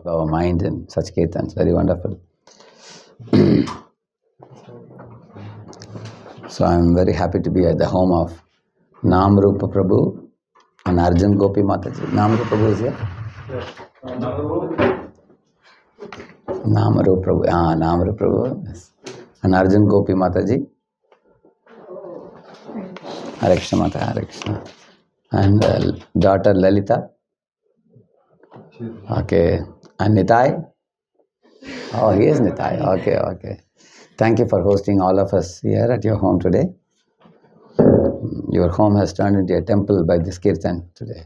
our mind in such kirtans. Very wonderful. So I'm very happy to be at the home of Namrupa Prabhu and Arjun Gopi Mataji. Namrupa Prabhu is here? Yes. Namrupa Prabhu. Namrupa Prabhu. Yes. And Arjun Gopi Mataji. Hare Krishna Mata, Hare Krishna. And daughter Lalita. Okay. And Nitai? Oh, he is Nitai. Okay. Thank you for hosting all of us here at your home today. Your home has turned into a temple by this kirtan today.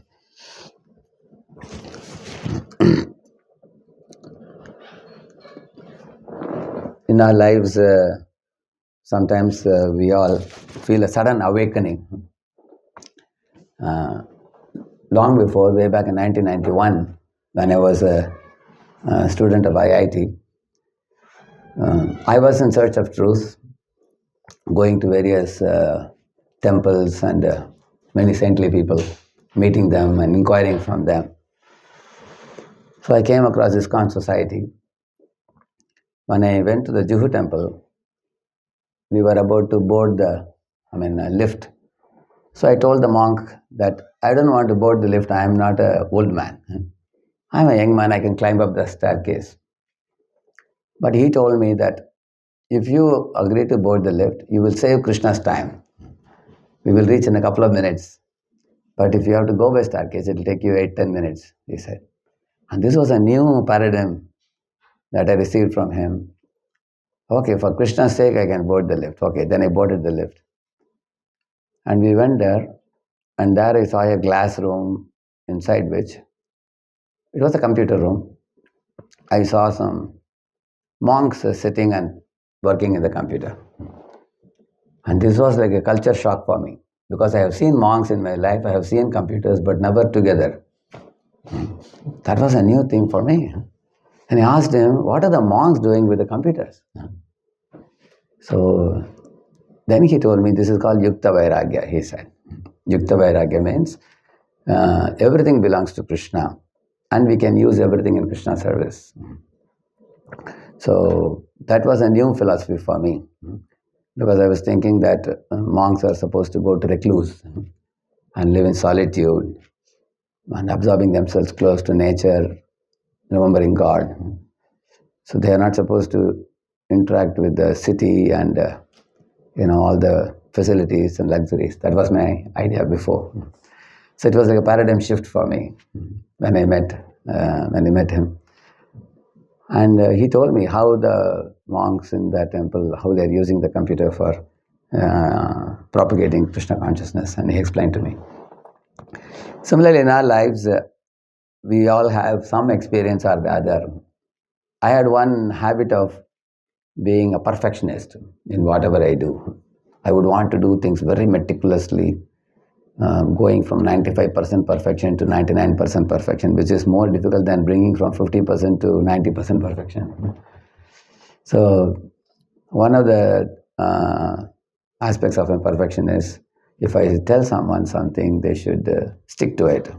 In our lives, sometimes we all feel a sudden awakening. Long before, way back in 1991, when I was a student of IIT, I was in search of truth, going to various temples and many saintly people, meeting them and inquiring from them. So I came across ISKCON society. When I went to the Juhu temple, we were about to board the lift. So I told the monk that I don't want to board the lift. I am not an old man. I am a young man. I can climb up the staircase. But he told me that if you agree to board the lift, you will save Krishna's time. We will reach in a couple of minutes. But if you have to go by staircase, it will take you 8-10 minutes, he said. And this was a new paradigm that I received from him. Okay, for Krishna's sake, I can board the lift. Okay, then I boarded the lift. And we went there, and there I saw a glass room inside which, it was a computer room. I saw some monks sitting and working in the computer. And this was like a culture shock for me, because I have seen monks in my life, I have seen computers, but never together. That was a new thing for me. And I asked him, what are the monks doing with the computers? So then he told me, this is called Yukta Vairagya, he said. Yukta Vairagya means everything belongs to Krishna, and we can use everything in Krishna's service. So that was a new philosophy for me, because I was thinking that monks are supposed to go to recluse and live in solitude and absorbing themselves close to nature, remembering God. So they are not supposed to interact with the city and all the facilities and luxuries. That was my idea before. So it was like a paradigm shift for me when I met him. And he told me how the monks in that temple, how they are using the computer for propagating Krishna consciousness, and he explained to me. Similarly, in our lives, we all have some experience or the other. I had one habit of being a perfectionist in whatever I do. I would want to do things very meticulously, going from 95% perfection to 99% perfection, which is more difficult than bringing from 50% to 90% perfection. So one of the aspects of imperfection is, if I tell someone something, they should stick to it.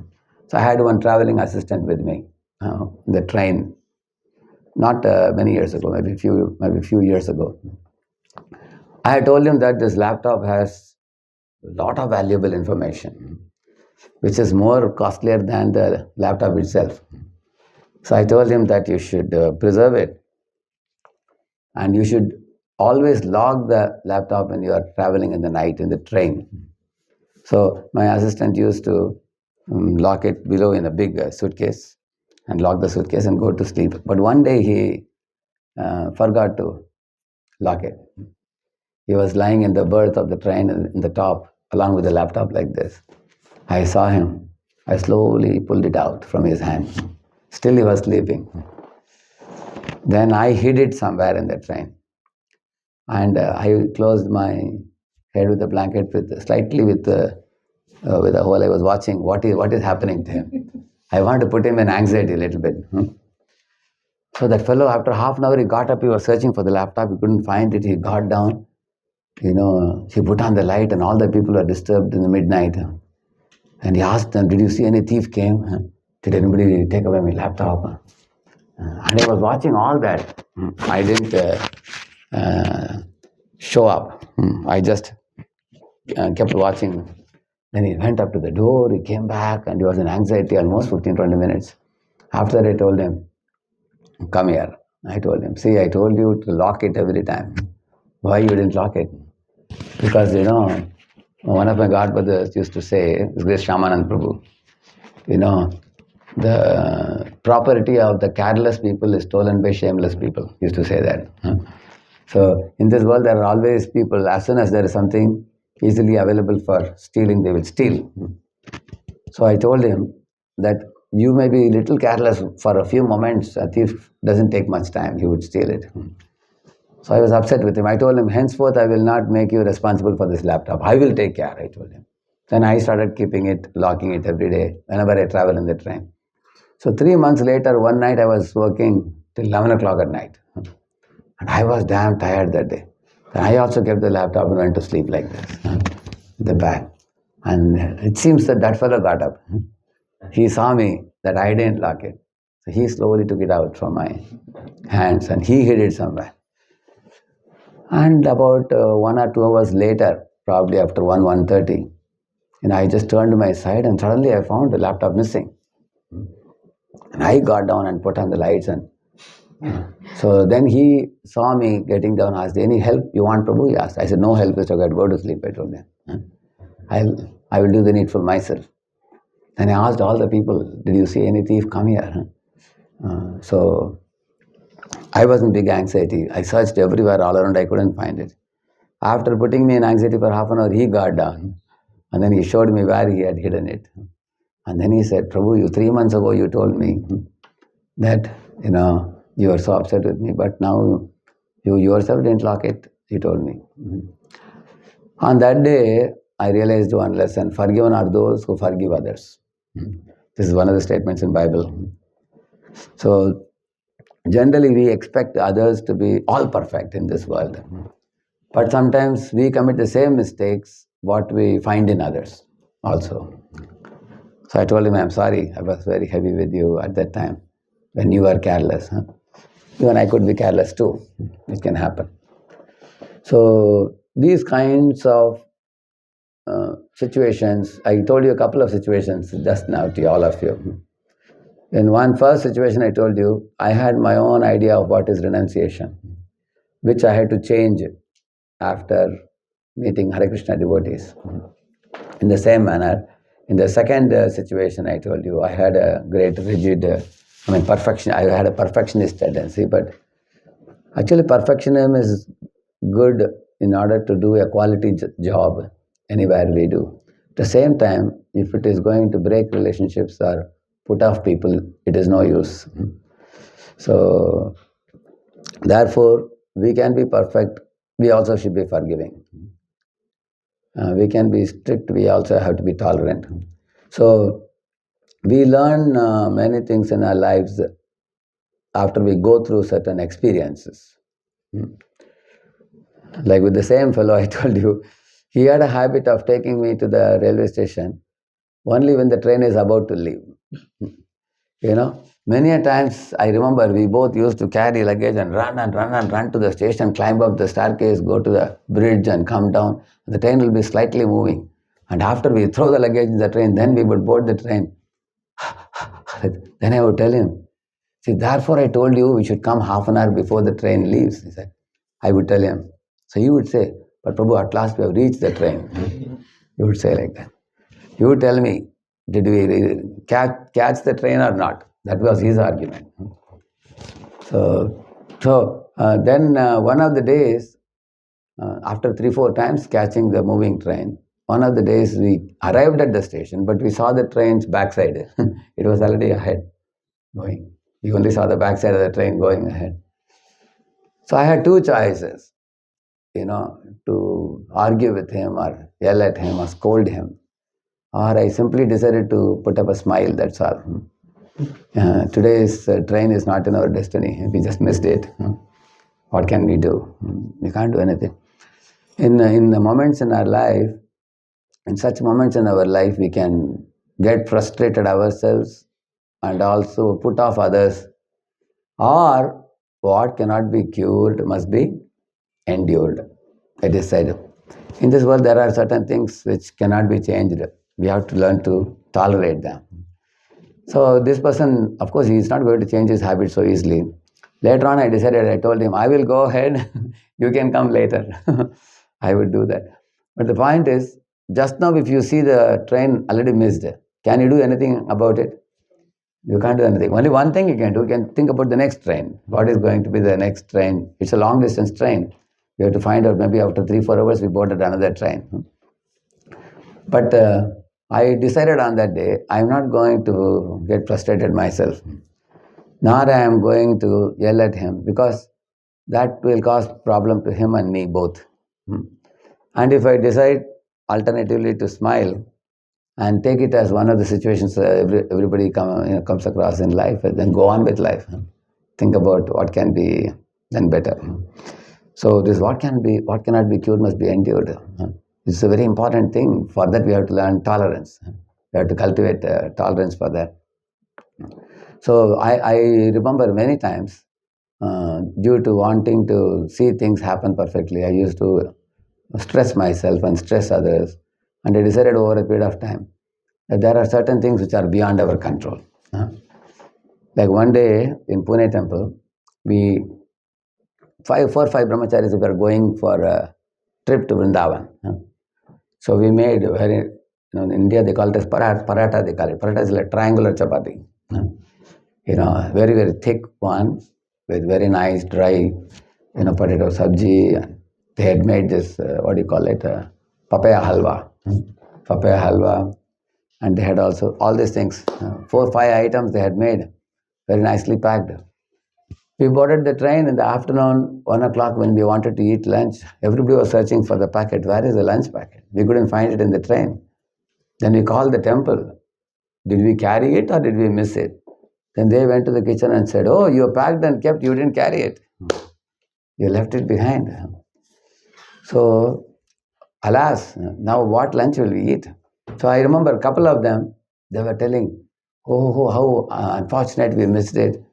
So I had one traveling assistant with me in the train, not many years ago, maybe a few years ago. I had told him that this laptop has a lot of valuable information, which is more costlier than the laptop itself. So I told him that you should preserve it, and you should always log the laptop when you are traveling in the night in the train. So my assistant used to lock it below in a big suitcase and lock the suitcase and go to sleep. But one day he forgot to lock it. He was lying in the berth of the train in the top along with the laptop like this. I saw him. I slowly pulled it out from his hand. Still he was sleeping. Then I hid it somewhere in the train. And I closed my head with a blanket slightly with a hole. I was watching what is happening to him. I wanted to put him in anxiety a little bit. So that fellow, after half an hour, he got up, he was searching for the laptop, he couldn't find it, he got down, he put on the light and all the people were disturbed in the midnight. And he asked them, did you see any thief came? Did anybody take away my laptop? And I was watching all that. I didn't show up. I just kept watching. Then he went up to the door, he came back, and he was in anxiety almost 15-20 minutes. After I told him, come here. I told him, see, I told you to lock it every time. Why you didn't lock it? Because, one of my godbrothers used to say, this Shamanand Prabhu, the property of the careless people is stolen by shameless people. He used to say that. So in this world, there are always people, as soon as there is something easily available for stealing, they will steal. So I told him that you may be a little careless for a few moments. A thief doesn't take much time. He would steal it. So I was upset with him. I told him, henceforth, I will not make you responsible for this laptop. I will take care, I told him. Then I started keeping it, locking it every day whenever I travel in the train. So 3 months later, one night I was working till 11 o'clock at night. And I was damn tired that day. Then I also kept the laptop and went to sleep like this, the bag. And it seems that fellow got up. He saw me that I didn't lock it. So he slowly took it out from my hands and he hid it somewhere. And about 1 or 2 hours later, probably after 1:30, I just turned to my side and suddenly I found the laptop missing. And I got down and put on the lights. And so then he saw me getting down, asked, any help you want, Prabhu? He asked. I said, no help, Mr. God, go to sleep, I told him. I will do the needful myself. Then I asked all the people, did you see any thief come here? So I was in big anxiety. I searched everywhere all around, I couldn't find it. After putting me in anxiety for half an hour, he got down. And then he showed me where he had hidden it. And then he said, Prabhu, 3 months ago you told me that, you were so upset with me, but now you yourself didn't lock it, he told me. On that day, I realized one lesson: forgiven are those who forgive others. This is one of the statements in Bible. So generally we expect others to be all perfect in this world. But sometimes we commit the same mistakes what we find in others also. So I told him, I'm sorry, I was very heavy with you at that time when you were careless. Even I could be careless too. It can happen. So these kinds of situations, I told you a couple of situations just now to all of you. In one first situation I told you, I had my own idea of what is renunciation, which I had to change after meeting Hare Krishna devotees. In the same manner, in the second situation I told you, I had a great rigid, perfection. I had a perfectionist tendency, but actually perfectionism is good in order to do a quality job anywhere we do. At the same time, if it is going to break relationships or put off people, it is no use. So, therefore, we can be perfect, we also should be forgiving. We can be strict, we also have to be tolerant. So, we learn many things in our lives after we go through certain experiences. Like with the same fellow I told you, he had a habit of taking me to the railway station only when the train is about to leave. Many a times I remember we both used to carry luggage and run to the station, climb up the staircase, go to the bridge and come down. The train will be slightly moving. And after we throw the luggage in the train, then we would board the train. Then I would tell him, see, therefore I told you we should come half an hour before the train leaves. He said, I would tell him. So he would say, but Prabhu, at last we have reached the train. He would say like that. He would tell me, did we catch the train or not? That was his argument. So then one of the days, after 3-4 times catching the moving train, one of the days we arrived at the station, but we saw the train's backside. It was already ahead going. We only saw the backside of the train going ahead. So I had 2 choices, to argue with him or yell at him or scold him. Or I simply decided to put up a smile, that's all. Today's train is not in our destiny. We just missed it. What can we do? We can't do anything. In the moments in our life, in such moments in our life, we can get frustrated ourselves and also put off others, or what cannot be cured must be endured. It is said. In this world, there are certain things which cannot be changed. We have to learn to tolerate them. So this person, of course, he is not going to change his habits so easily. Later on, I told him, I will go ahead, you can come later. I would do that. But the point is, just now if you see the train already missed, can you do anything about it? You can't do anything. Only one thing you can do, you can think about the next train. What is going to be the next train? It's a long distance train. We have to find out, maybe after 3-4 hours we boarded another train. But I decided on that day, I'm not going to get frustrated myself, nor I am going to yell at him, because that will cause problem to him and me both. And if I decide alternatively to smile and take it as one of the situations everybody comes across in life, then go on with life. Think about what can be done better. So this what cannot be cured must be endured. It's a very important thing. For that we have to learn tolerance. We have to cultivate tolerance for that. So I remember many times, due to wanting to see things happen perfectly, I used to stress myself and stress others. And I decided over a period of time that there are certain things which are beyond our control. Like one day in Pune temple, we 4 or 5 brahmacharis were going for a trip to Vrindavan. So we made in India they call it as paratha, they call it. Paratha is like triangular chapati. Very, very thick one with very nice dry, potato sabji. They had made this, papaya halwa. Papaya halwa. And they had also all these things, 4 or 5 items they had made, very nicely packed. We boarded the train in the afternoon, 1 o'clock, when we wanted to eat lunch. Everybody was searching for the packet. Where is the lunch packet? We couldn't find it in the train. Then we called the temple. Did we carry it or did we miss it? Then they went to the kitchen and said, oh, you packed and kept, you didn't carry it. You left it behind. So, alas, now what lunch will we eat? So I remember a couple of them, they were telling, oh how unfortunate we missed it.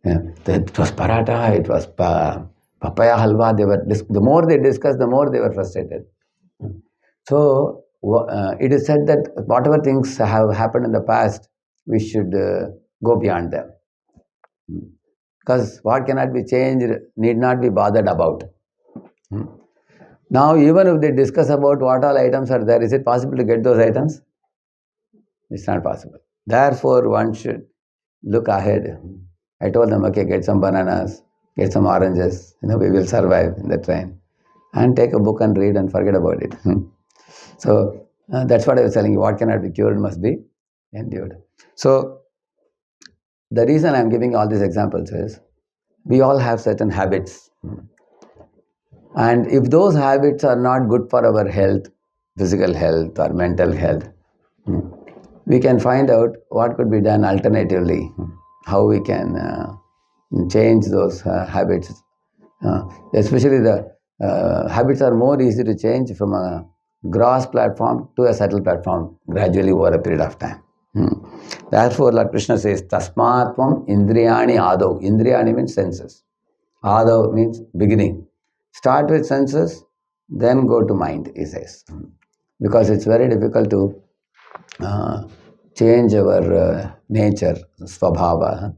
It was paratha, it was papaya halwa. The more they discussed, the more they were frustrated. So it is said that whatever things have happened in the past, we should go beyond them. Because what cannot be changed need not be bothered about. Now, even if they discuss about what all items are there, is it possible to get those items? It's not possible. Therefore, one should look ahead. I told them, okay, get some bananas, get some oranges, we will survive in the train. And take a book and read and forget about it. So, that's what I was telling you. What cannot be cured must be endured. So, the reason I'm giving all these examples is, we all have certain habits. And if those habits are not good for our health, physical health or mental health, we can find out what could be done alternatively, how we can change those habits. Especially the habits are more easy to change from a gross platform to a subtle platform gradually over a period of time. Therefore, Lord Krishna says, Tasmatvam Indriyani Adav. Indriyani means senses. Adav means beginning. Start with senses, then go to mind, he says. Because it's very difficult to change our nature, svabhava.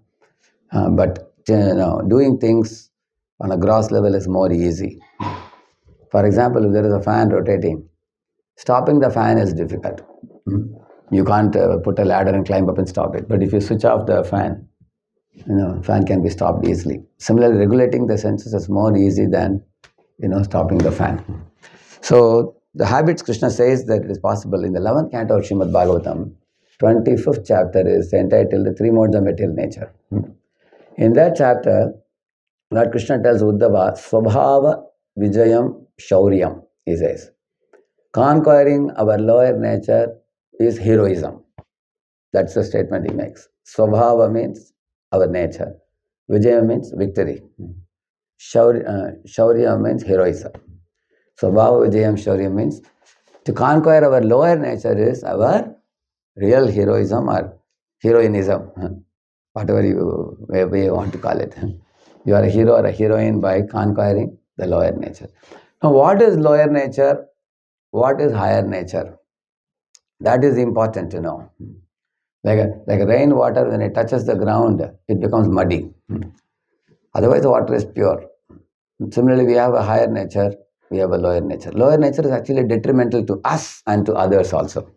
But doing things on a gross level is more easy. For example, if there is a fan rotating, stopping the fan is difficult. You can't put a ladder and climb up and stop it. But if you switch off the fan, fan can be stopped easily. Similarly, regulating the senses is more easy than stopping the fan. So the habits, Krishna says that it is possible. In the 11th canto of Srimad Bhagavatam, 25th chapter is entitled The Three Modes of Material Nature. In that chapter, Lord Krishna tells Uddhava, Swabhava Vijayam Shauryam, he says. Conquering our lower nature is heroism. That's the statement he makes. Swabhava means our nature. Vijaya means victory. Shaurya means heroism. Swabhava Vijayam Shaurya means to conquer our lower nature is our real heroism or heroinism. whatever way you want to call it. You are a hero or a heroine by conquering the lower nature. Now, what is lower nature? What is higher nature? That is important to know. Like rainwater, when it touches the ground, it becomes muddy. Otherwise, the water is pure. Similarly, we have a higher nature, we have a lower nature. Lower nature is actually detrimental to us and to others also.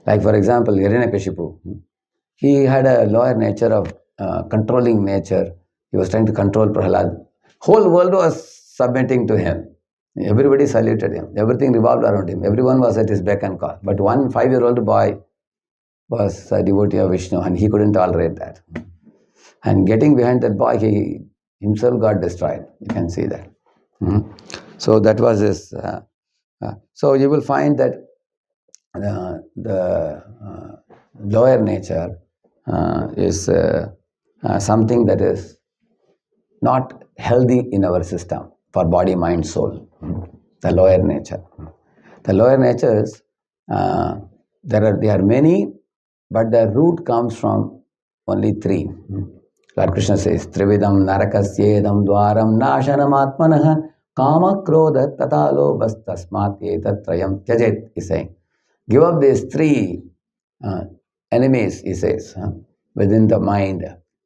Like, for example, Hiranyakashipu, he had a lower nature of controlling nature. He was trying to control Prahlad. Whole world was submitting to him. Everybody saluted him. Everything revolved around him. Everyone was at his beck and call. But one 5-year-old boy was a devotee of Vishnu, and he couldn't tolerate that. And getting behind that boy, he himself got destroyed. You can see that. So that was his. So you will find that the lower nature is something that is not healthy in our system for body, mind, soul. The lower nature. The lower natures, there are many, but the root comes from only 3. Lord Krishna says, Trividam narakasyedam dwaram nashanam atmanah kama krodha tata lobhas tasmat etat trayam tyajet, he is saying. Give up these 3 enemies, he says, within the mind.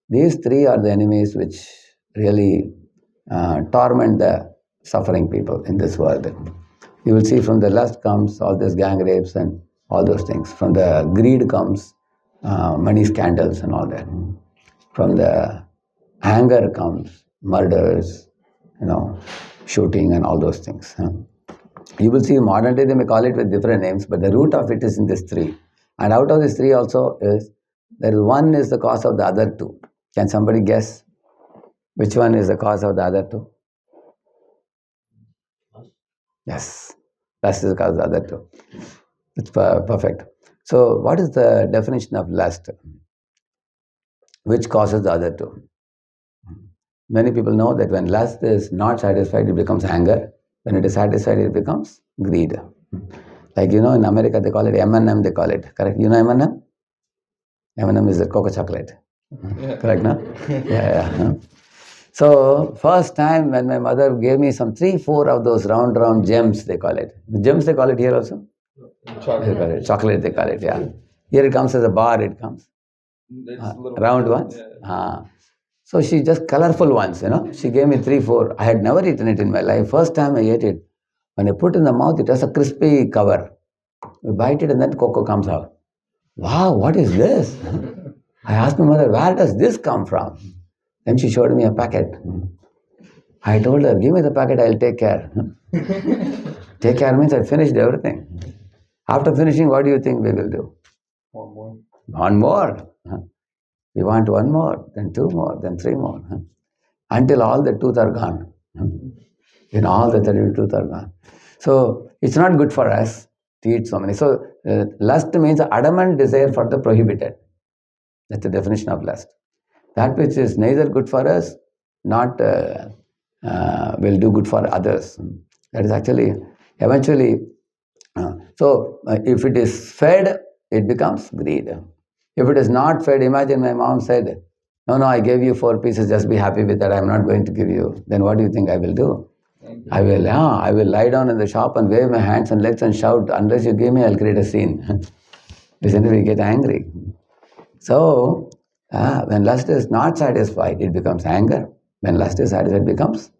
These 3 are the enemies which really torment the suffering people in this world. You will see from the lust comes all these gang rapes and all those things. From the greed comes money scandals and all that. From the anger comes murders, shooting and all those things. You will see modern day they may call it with different names, but the root of it is in these 3. And out of these 3 also is, there is one is the cause of the other 2. Can somebody guess which one is the cause of the other 2? Yes, lust is the cause of the other 2. It's perfect. So what is the definition of lust? Which causes the other 2? Many people know that when lust is not satisfied, it becomes anger. When it is satisfied, it becomes greed. Like, in America, they call it M&M, they call it. Correct? You know M&M? M&M is the cocoa chocolate. Yeah. Correct, no? Yeah. So, first time when my mother gave me some 3-4 of those round gems, they call it. Gems, they call it here also? Chocolate. They call it. Chocolate, they call it, yeah. Here it comes as a bar, it comes. Round ones? Yeah. So she just colorful ones, She gave me 3-4. I had never eaten it in my life. First time I ate it. When I put it in the mouth, it has a crispy cover. We bite it and then cocoa comes out. Wow, what is this? I asked my mother, where does this come from? Then she showed me a packet. I told her, give me the packet, I'll take care. Take care means I finished everything. After finishing, what do you think we will do? One more. We want 1 more, then 2 more, then 3 more. Until all the tooth are gone. All the 32 tooth are gone. So, it's not good for us to eat so many. So, lust means adamant desire for the prohibited. That's the definition of lust. That which is neither good for us, not will do good for others. That is actually, eventually, if it is fed, it becomes greed. If it is not fed, imagine my mom said, no, I gave you 4 pieces, just be happy with that, I'm not going to give you. Then what do you think I will do? I will lie down in the shop and wave my hands and legs and shout, unless you give me, I'll create a scene. Listen, we get angry. So, when lust is not satisfied, it becomes anger. When lust is satisfied, it becomes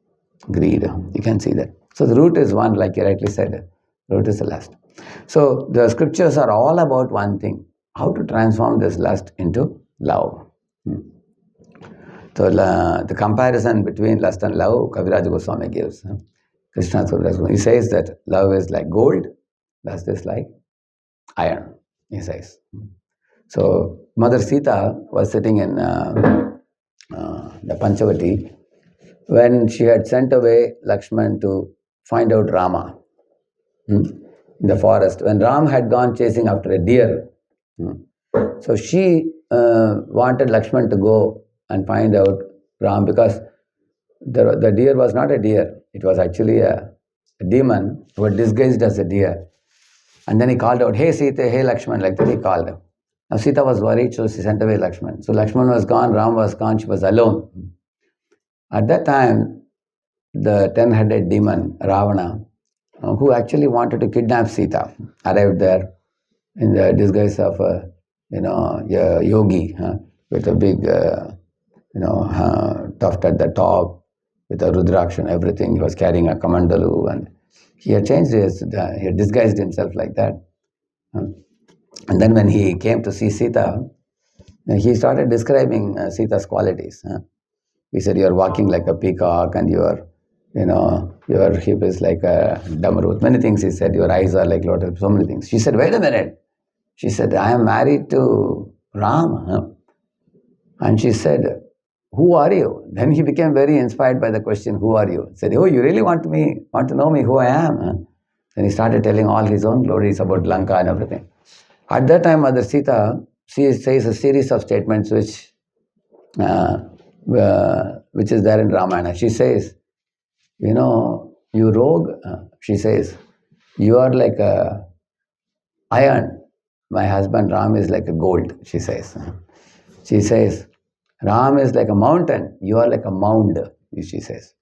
greed. You can see that. So the root is one, like you rightly said. Root is the lust. So the scriptures are all about one thing: how to transform this lust into love. So the comparison between lust and love, Kaviraj Goswami gives. Krishna Kaviraj, he says that love is like gold, lust is like iron, he says. So Mother Sita was sitting in the Panchavati when she had sent away Lakshman to find out Rama in the forest. When Ram had gone chasing after a deer, so she wanted Lakshman to go and find out Ram, because the deer was not a deer. It was actually a demon who had disguised as a deer. And then he called out, hey Sita, hey Lakshman, like that he called. Now Sita was worried, so she sent away Lakshman. So Lakshman was gone, Ram was gone, she was alone. At that time, the 10-headed demon, Ravana, who actually wanted to kidnap Sita, arrived there in the disguise of a yogi with a big tuft at the top, with a rudraksha and everything. He was carrying a kamandalu, and he had changed he had disguised himself like that. And then when he came to see Sita, he started describing Sita's qualities. He said, "You are walking like a peacock, and your hip is like a damarut." Many things he said. Your eyes are like lotus. So many things. She said, "Wait a minute." She said, "I am married to Ram." And she said, "Who are you?" Then he became very inspired by the question, "Who are you?" He said, "Oh, you really want to know me who I am?" Then he started telling all his own glories about Lanka and everything. At that time, Mother Sita, she says a series of statements which is there in Ramayana. She says, "You rogue," she says, "you are like a iron. My husband Ram is like a gold," she says. She says, "Ram is like a mountain, you are like a mound," she says.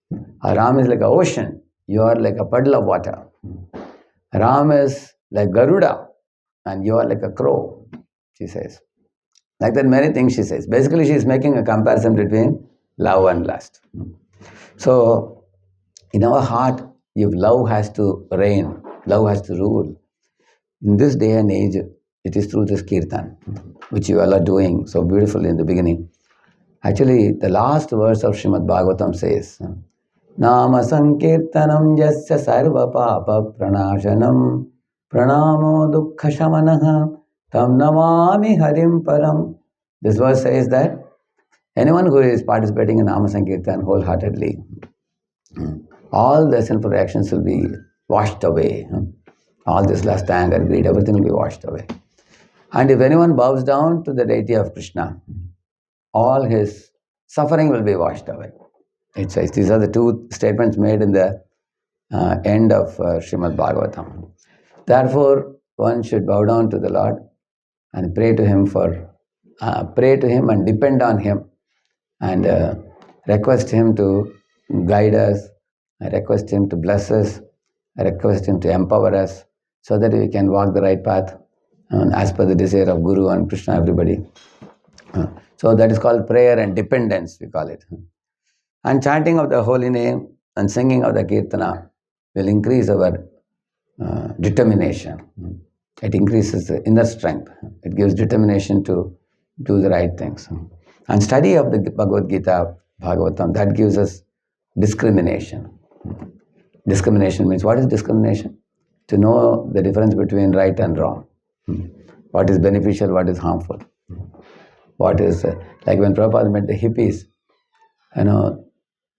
"Ram is like an ocean, you are like a puddle of water. Ram is like Garuda, and you are like a crow," she says. Like that, many things she says. Basically, she is making a comparison between love and lust. So, in our heart, if love has to reign, love has to rule, in this day and age, it is through this kirtan, which you all are doing so beautifully in the beginning. Actually, the last verse of Srimad Bhagavatam says, "Nama sankirtanam yasya sarva papa pranashanam pranamo dukkha shamanaha tam namami harim param." This verse says that anyone who is participating in Nama Sankirtan wholeheartedly, all the sinful reactions will be washed away. All this lust, anger, greed, everything will be washed away. And if anyone bows down to the deity of Krishna, all his suffering will be washed away. It says these are the two statements made in the end of Srimad Bhagavatam. Therefore, one should bow down to the Lord and pray to Him and depend on Him, and request Him to guide us, request Him to bless us, request Him to empower us, so that we can walk the right path as per the desire of Guru and Krishna, everybody. So that is called prayer and dependence, we call it. And chanting of the holy name and singing of the kirtana will increase our determination. It increases the inner strength. It gives determination to do the right things. And study of the Bhagavad Gita, Bhagavatam, that gives us discrimination. Discrimination means, what is discrimination? To know the difference between right and wrong. What is beneficial, what is harmful. What is, like when Prabhupada met the hippies,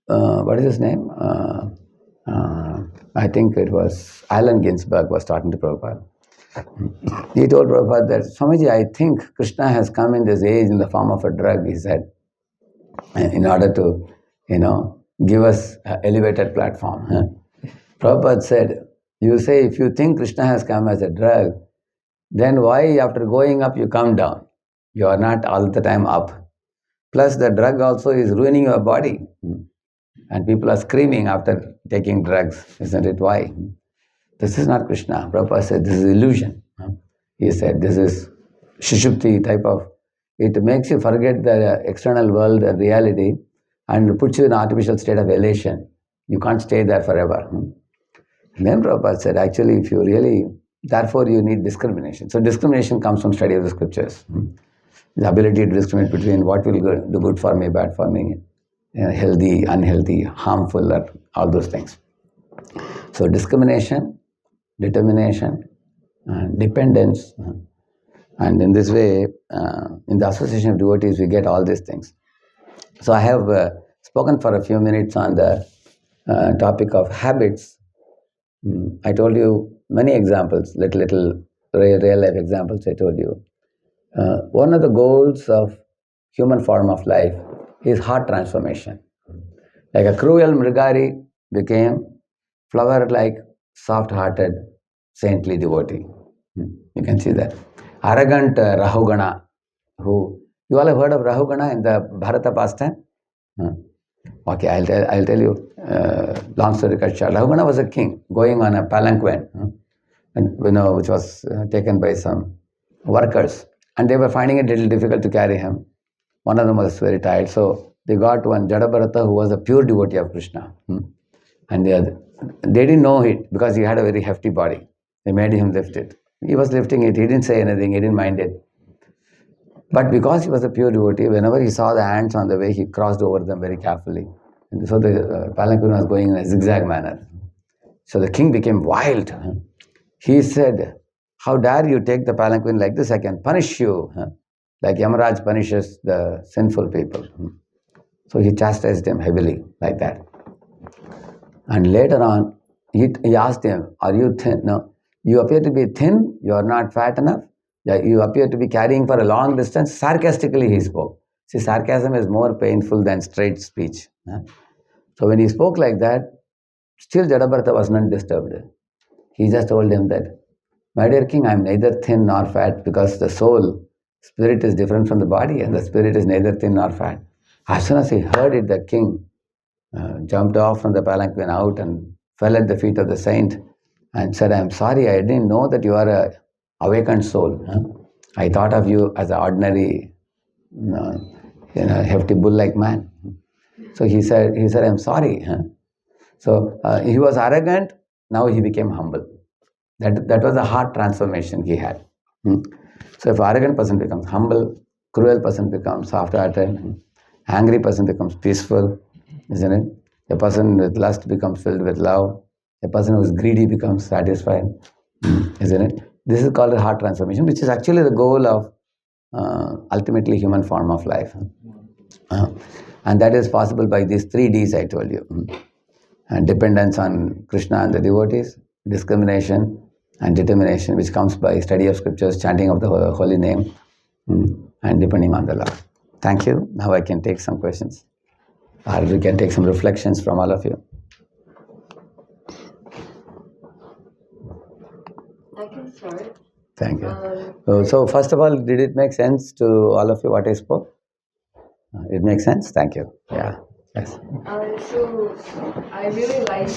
what is his name? I think it was Allen Ginsberg was talking to Prabhupada. He told Prabhupada that, "Swamiji, I think Krishna has come in this age in the form of a drug," he said, in order to, give us an elevated platform. Prabhupada said, "You say if you think Krishna has come as a drug, then why after going up you come down? You are not all the time up. Plus the drug also is ruining your body. And people are screaming after taking drugs, isn't it? Why? This is not Krishna." Prabhupada said, "This is illusion." He said, "This is Shishupti type of, it makes you forget the external world and reality and puts you in an artificial state of elation. You can't stay there forever." And then Prabhupada said, actually, if you really, therefore you need discrimination. So discrimination comes from study of the scriptures. The ability to discriminate between what will do good for me, bad for me, healthy, unhealthy, harmful, or all those things. So discrimination, determination, dependence, and in this way, in the association of devotees, we get all these things. So I have spoken for a few minutes on the topic of habits. I told you many examples, little real life examples I told you. One of the goals of human form of life is heart transformation. Like a cruel Mrigari became flower-like, soft-hearted, saintly devotee. You can see that. arrogant Rahugana, who, you all have heard of Rahugana in the Bharata pastime? Okay, I'll tell you, long story cut short. Rahugana was a king going on a palanquin, and, which was taken by some workers, and they were finding it a little difficult to carry him. One of them was very tired, so they got one Jadabharata who was a pure devotee of Krishna. And they didn't know it because he had a very hefty body. They made him lift it. He was lifting it, he didn't say anything, he didn't mind it. But because he was a pure devotee, whenever he saw the ants on the way, he crossed over them very carefully. And so the palanquin was going in a zigzag manner. So the king became wild. He said, "How dare you take the palanquin like this? I can punish you." Like Yamaraj punishes the sinful people. So he chastised him heavily like that. And later on, he asked him, "Are you thin? No, you appear to be thin, you are not fat enough. You appear to be carrying for a long distance." Sarcastically he spoke. See, sarcasm is more painful than straight speech. So when he spoke like that, still Jadabharata was not disturbed. He just told him that, "My dear king, I am neither thin nor fat, because the soul, spirit is different from the body, and the spirit is neither thin nor fat." As soon as he heard it, the king jumped off from the palanquin out and fell at the feet of the saint and said, "I am sorry, I didn't know that you are a awakened soul. I thought of you as an ordinary, hefty bull-like man." So he said, "I'm sorry." So he was arrogant, now he became humble. That was the heart transformation he had. So if arrogant person becomes humble, cruel person becomes soft-hearted, angry person becomes peaceful, isn't it? A person with lust becomes filled with love. A person who is greedy becomes satisfied, isn't it? This is called a heart transformation, which is actually the goal of ultimately human form of life. And that is possible by these 3 Ds I told you. And dependence on Krishna and the devotees, discrimination and determination, which comes by study of scriptures, chanting of the holy name, and depending on the Lord. Thank you. Now I can take some questions, or we can take some reflections from all of you. I can start. Thank you. So first of all, did it make sense to all of you what I spoke? It makes sense? Thank you. Yeah. Yes. So I really like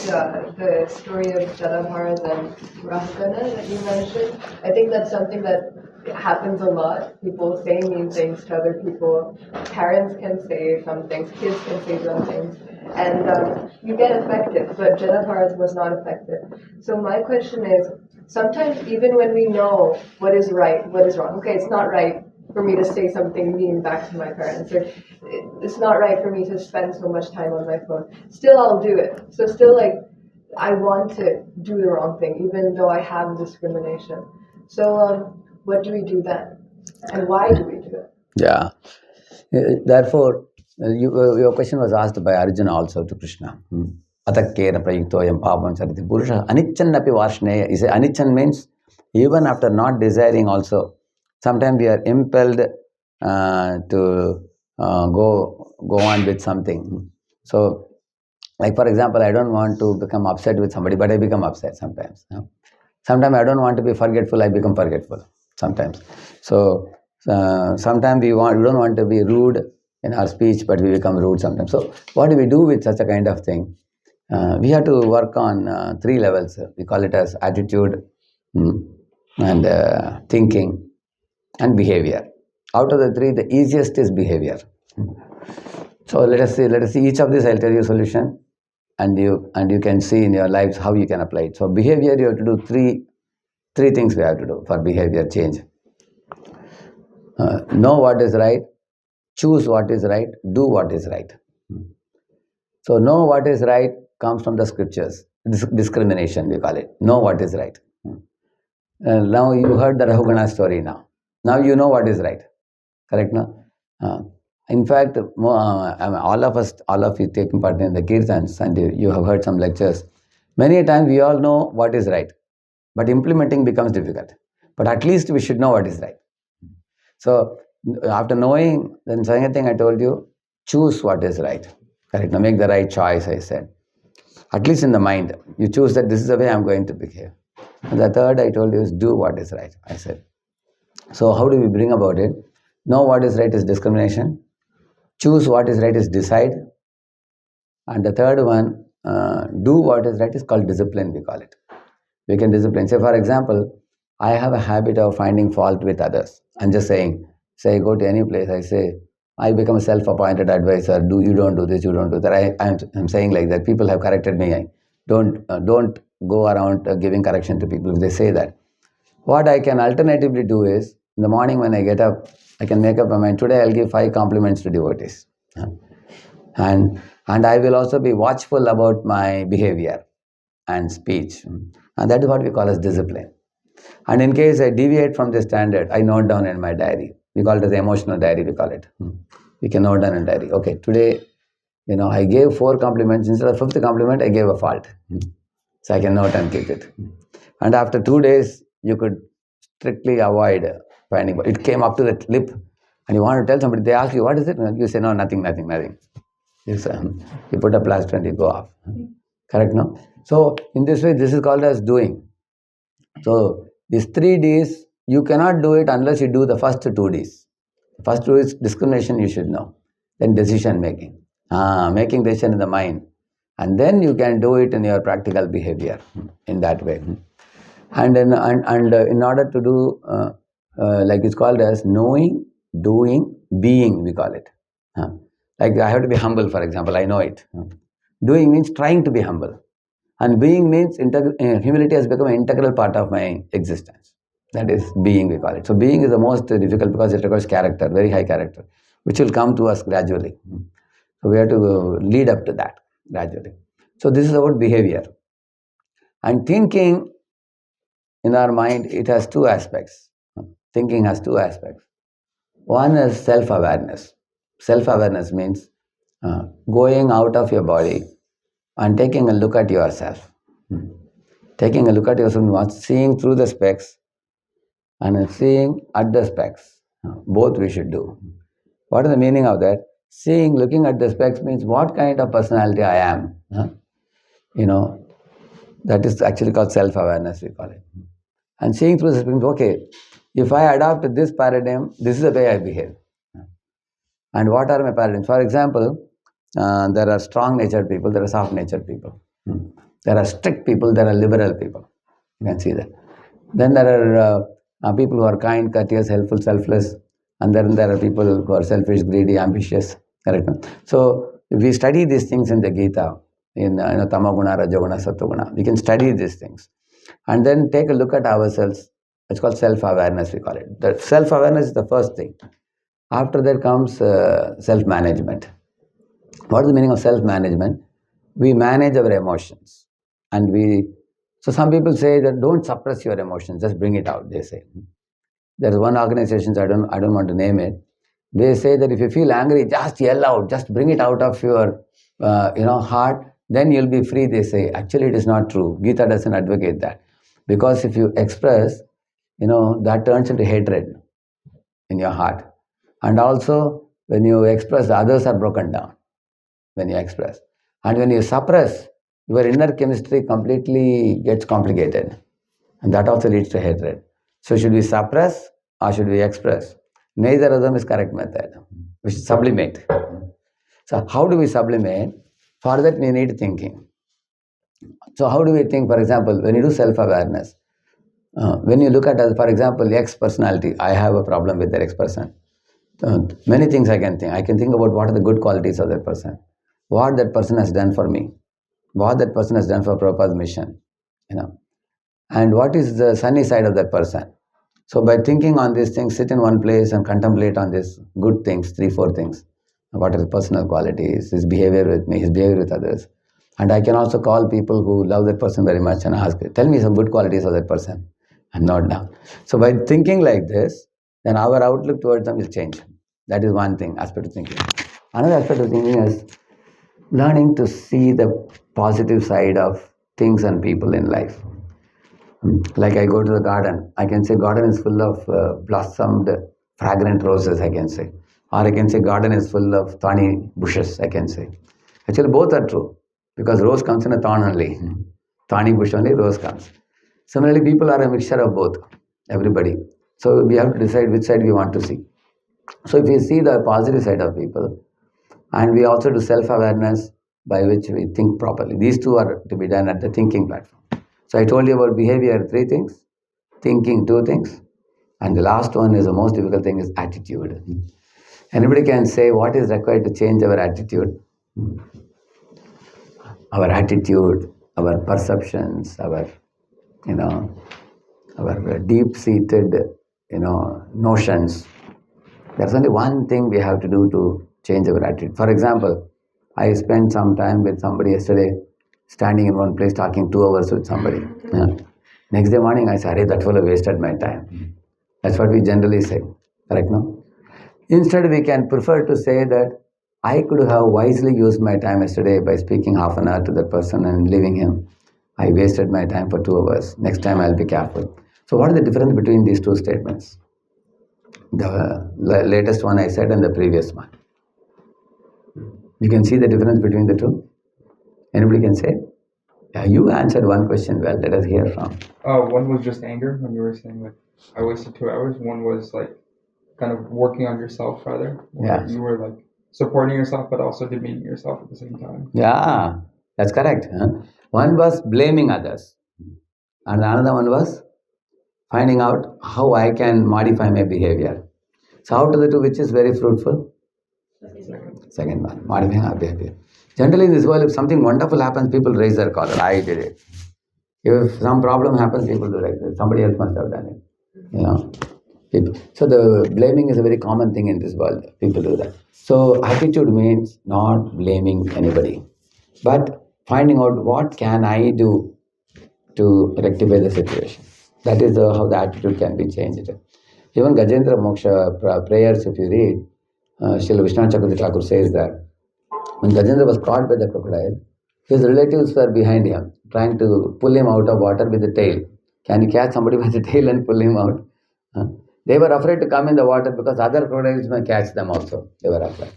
the story of Jadabharat and Rahugana that you mentioned. I think that's something that happens a lot. People say mean things to other people. Parents can say some things. Kids can say some things. And you get affected. But Jadabharat was not affected. So my question is, sometimes even when we know what is right, what is wrong. Okay, it's not right for me to say something mean back to my parents, or it's not right for me to spend so much time on my phone. Still, I'll do it. So still, like, I want to do the wrong thing, even though I have discrimination. So what do we do then? And why do we do it? Yeah. Therefore, your question was asked by Arjuna also to Krishna. Atakkena prayuktoyam papam chariti purusha anichannapi varshneya. He said anichan means even after not desiring also, sometimes we are impelled to go on with something. So, like for example, I don't want to become upset with somebody, but I become upset sometimes. Sometimes I don't want to be forgetful, I become forgetful sometimes. So sometimes we don't want to be rude in our speech, but we become rude sometimes. So what do we do with such a kind of thing? We have to work on 3 levels. We call it as attitude, and thinking, and behavior. Out of the 3, the easiest is behavior. So let us see each of these. I'll tell you a solution, and you can see in your lives how you can apply it. So behavior, you have to do three things we have to do for behavior change. Know what is right, choose what is right, do what is right. So know what is right comes from the scriptures. Discrimination, we call it. Know what is right. Now you heard the Rahugana story now. Now you know what is right. Correct, no? In fact, all of you taking part in the kirtans, and you have heard some lectures. Many times we all know what is right, but implementing becomes difficult. But at least we should know what is right. So after knowing, then second thing I told you, choose what is right. Correct, now make the right choice, I said. At least in the mind, you choose that this is the way I'm going to behave. And the third I told you is do what is right, I said. So how do we bring about it? Know what is right is discrimination. Choose what is right is decide. And the third one, do what is right is called discipline, we call it. We can discipline. Say, for example, I have a habit of finding fault with others. I'm just saying, say, go to any place, I say, I become a self-appointed advisor. You don't do this, you don't do that. I'm saying like that. People have corrected me. Don't go around giving correction to people if they say that. What I can alternatively do is, in the morning when I get up, I can make up my mind. Today I'll give 5 compliments to devotees. And, and I will also be watchful about my behavior and speech. And that is what we call as discipline. And in case I deviate from the standard, I note down in my diary. We call it as emotional diary, we call it. We can note down in diary. Okay, today, I gave 4 compliments. Instead of 5th compliment, I gave a fault. So I can note and keep it. And after 2 days, you could strictly avoid finding. It came up to the lip, and you want to tell somebody, they ask you, what is it? You say, no, nothing. You put a plaster and you go off. Correct, no? So in this way, this is called as doing. So these 3 Ds, you cannot do it unless you do the first 2 Ds. First 2 is discrimination, you should know. Then decision making. Making decision in the mind. And then you can do it in your practical behavior in that way. And in order to do, like it's called as knowing, doing, being, we call it. Like I have to be humble, for example, I know it. Doing means trying to be humble. And being means humility has become an integral part of my existence. That is being, we call it. So being is the most difficult because it requires character, very high character, which will come to us gradually. So we have to lead up to that gradually. So this is about behavior. And thinking in our mind, it has 2 aspects. Thinking has 2 aspects. One is self-awareness. Self-awareness means going out of your body and taking a look at yourself. Taking a look at yourself means seeing through the specs and seeing at the specs. Both we should do. What is the meaning of that? Seeing, looking at the specs means what kind of personality I am. That is actually called self-awareness, we call it. And seeing through the specs means, okay, if I adopt this paradigm, this is the way I behave. And what are my paradigms? For example, there are strong-natured people, there are soft-natured people. There are strict people, there are liberal people. You can see that. Then there are people who are kind, courteous, helpful, selfless. And then there are people who are selfish, greedy, ambitious. Correct? So if we study these things in the Gita, in Tamaguna, Rajaguna, Sattoguna, we can study these things. And then take a look at ourselves. It's called self-awareness, we call it. The self-awareness is the first thing. After that comes self-management. What is the meaning of self-management? We manage our emotions. So some people say that don't suppress your emotions, just bring it out, they say. There is one organization, I don't want to name it. They say that if you feel angry, just yell out, just bring it out of your heart, then you'll be free, they say. Actually, it is not true. Gita doesn't advocate that. Because if you express, that turns into hatred in your heart. And also, when you express, the others are broken down when you express. And when you suppress, your inner chemistry completely gets complicated. And that also leads to hatred. So should we suppress or should we express? Neither of them is correct method. We should sublimate. So how do we sublimate? For that we need thinking. So how do we think? For example, when you do self-awareness, when you look at, for example, X personality, I have a problem with that X person. Many things I can think. I can think about what are the good qualities of that person, what that person has done for me, what that person has done for Prabhupada's mission, and what is the sunny side of that person. So by thinking on these things, sit in one place and contemplate on these good things, 3, 4 things. What are his personal qualities, his behavior with me, his behavior with others. And I can also call people who love that person very much and ask, tell me some good qualities of that person. I'm not down. So by thinking like this, then our outlook towards them will change. That is one thing, aspect of thinking. Another aspect of thinking is learning to see the positive side of things and people in life. Like I go to the garden, I can say garden is full of blossomed, fragrant roses, I can say. Or I can say garden is full of thorny bushes, I can say. Actually, both are true. Because rose comes in a thorn only. Thorny bush only, rose comes. Similarly, people are a mixture of both. Everybody. So we have to decide which side we want to see. So if we see the positive side of people, and we also do self-awareness by which we think properly. These two are to be done at the thinking platform. So I told you about behavior, 3 things, thinking, 2 things, and the last one is the most difficult thing is attitude. Anybody can say what is required to change our attitude? Our attitude, our perceptions, our, our deep-seated, notions. There's only one thing we have to do to change our attitude. For example, I spent some time with somebody yesterday, standing in one place talking 2 hours with somebody. Next day morning, I said, "Hey, that fellow wasted my time." That's what we generally say, correct? No? Instead, we can prefer to say that I could have wisely used my time yesterday by speaking half an hour to that person and leaving him. I wasted my time for 2 hours. Next time, I'll be careful. So, what is the difference between these 2 statements? The latest one I said and the previous one. You can see the difference between the 2? Anybody can say? Yeah, you answered one question well. Let us hear from. One was just anger when you were saying like I wasted 2 hours. One was like kind of working on yourself rather. Yeah. You were like supporting yourself but also demeaning yourself at the same time. Yeah, that's correct. One was blaming others, and another one was finding out how I can modify my behavior. So out of the 2, which is very fruitful? Second one, modifying our behavior. Generally in this world, if something wonderful happens, people raise their collar. I did it. If some problem happens, people do like this. Somebody else must have done it. So the blaming is a very common thing in this world. People do that. So attitude means not blaming anybody, but finding out what can I do to rectify the situation. That is how the attitude can be changed. Even Gajendra Moksha prayers, if you read, Srila Vishwanath Chakravarti Thakur says that when Gajendra was caught by the crocodile, his relatives were behind him, trying to pull him out of water with the tail. Can you catch somebody by the tail and pull him out? They were afraid to come in the water because other crocodiles may catch them also. They were afraid.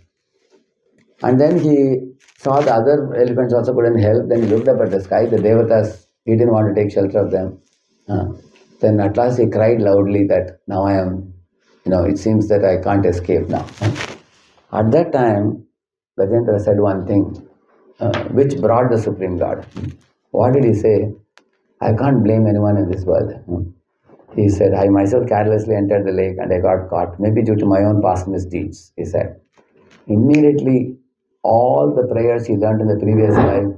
And then he saw the other elephants also couldn't help. Then he looked up at the sky. The devatas, he didn't want to take shelter of them. Then at last he cried loudly that now I am, it seems that I can't escape now. At that time, Rajendra said one thing, which brought the Supreme Lord. What did he say? I can't blame anyone in this world. He said, I myself carelessly entered the lake and I got caught, maybe due to my own past misdeeds, he said. Immediately, all the prayers he learned in the previous life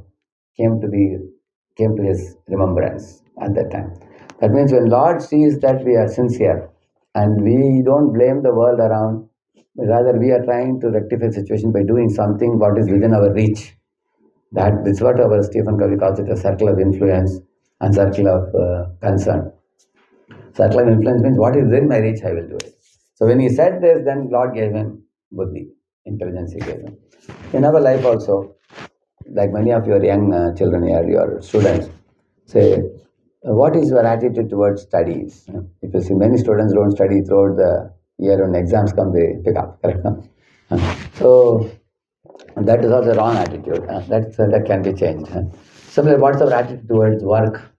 came to his remembrance at that time. That means when Lord sees that we are sincere and we don't blame the world around, rather we are trying to rectify the situation by doing something what is within our reach. That is what our Stephen Covey calls it a circle of influence and circle of concern. Circle of influence means what is within my reach, I will do it. So when he said this, then Lord gave him buddhi, intelligence he gave him. In our life also, like many of your young children here, your students, say, what is your attitude towards studies? If you see many students don't study throughout the year, when exams come, they pick up, correct? No? So that is also wrong attitude. That can be changed. Similarly, what's our attitude towards work?